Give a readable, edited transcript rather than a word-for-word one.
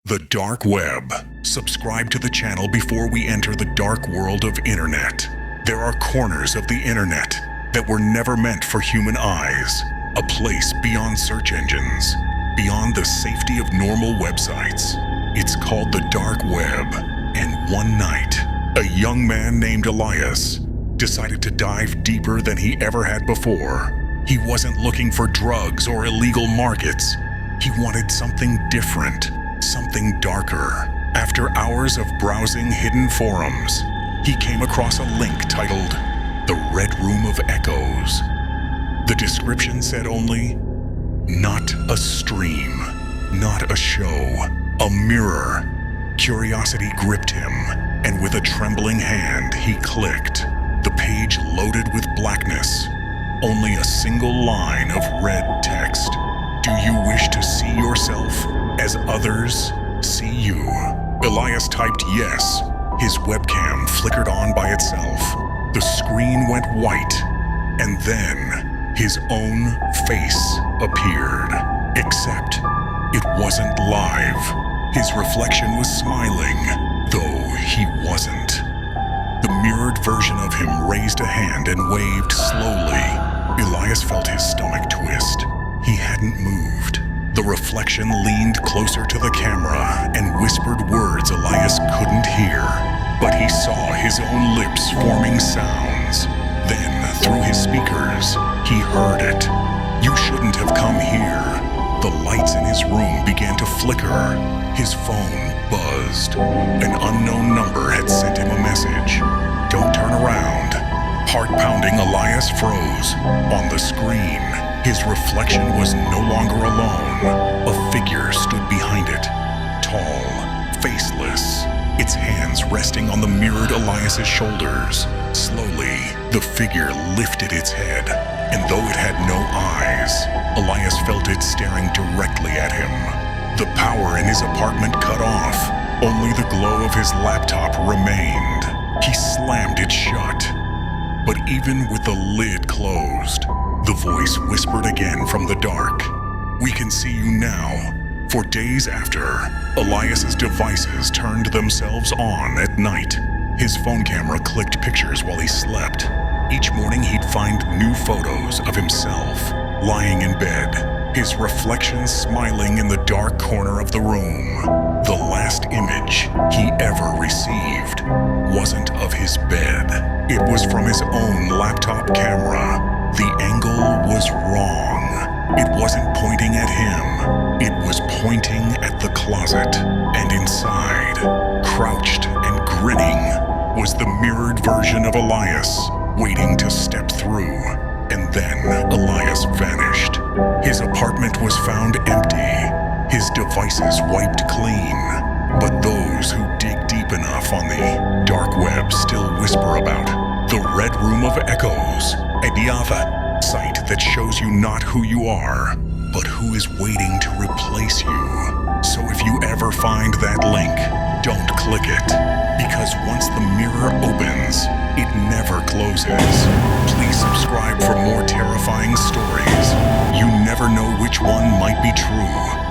The dark web. Subscribe to the channel before we enter the dark world of internet. There are corners of the internet that were never meant for human eyes. A place beyond search engines, beyond the safety of normal websites. It's called the dark web. And one night, a young man named Elias decided to dive deeper than he ever had before. He wasn't looking for drugs or illegal markets. He wanted something different, something darker. After hours of browsing hidden forums, he came across a link titled, "The Red Room of Echoes." The description said only, "Not a stream, not a show, a mirror." Curiosity gripped him, and with a trembling hand, he clicked. The page loaded with blackness, only a single line of red text. "Do you wish to see yourself as others see you?" Elias typed yes. His webcam flickered on by itself. The screen went white, and then his own face appeared. Except it wasn't live. His reflection was smiling, though he wasn't. The mirrored version of him raised a hand and waved slowly. Elias felt his stomach twist. He hadn't moved. The reflection leaned closer to the camera and whispered words Elias couldn't hear, but he saw his own lips forming sounds. Then, through his speakers, he heard it. "You shouldn't have come here." The lights in his room began to flicker. His phone buzzed. An unknown number had sent him a message. "Don't turn around." Heart-pounding, Elias froze. On the screen, his reflection was no longer alone. A figure stood behind it, tall, faceless, its hands resting on the mirrored Elias's shoulders. Slowly, the figure lifted its head, and though it had no eyes, Elias felt it staring directly at him. The power in his apartment cut off. Only the glow of his laptop remained. He slammed it shut. But even with the lid closed, the voice whispered again from the dark, "We can see you now." For days after, Elias's devices turned themselves on at night. His phone camera clicked pictures while he slept. Each morning he'd find new photos of himself, lying in bed, his reflection smiling in the dark corner of the room. The last image he ever received wasn't of his bed. It was from his own laptop camera. The angle was wrong. It wasn't pointing at him. It was pointing at the closet. And inside, crouched and grinning, was the mirrored version of Elias, waiting to step through. And then Elias vanished. His apartment was found empty, his devices wiped clean. But those who dig deep enough on the dark web still whisper about the Red Room of Echoes, a Diava site that shows you not who you are, but who is waiting to replace you. So if you ever find that link, don't click it, because once the mirror opens, it never closes. Please subscribe for more terrifying stories. You never know which one might be true.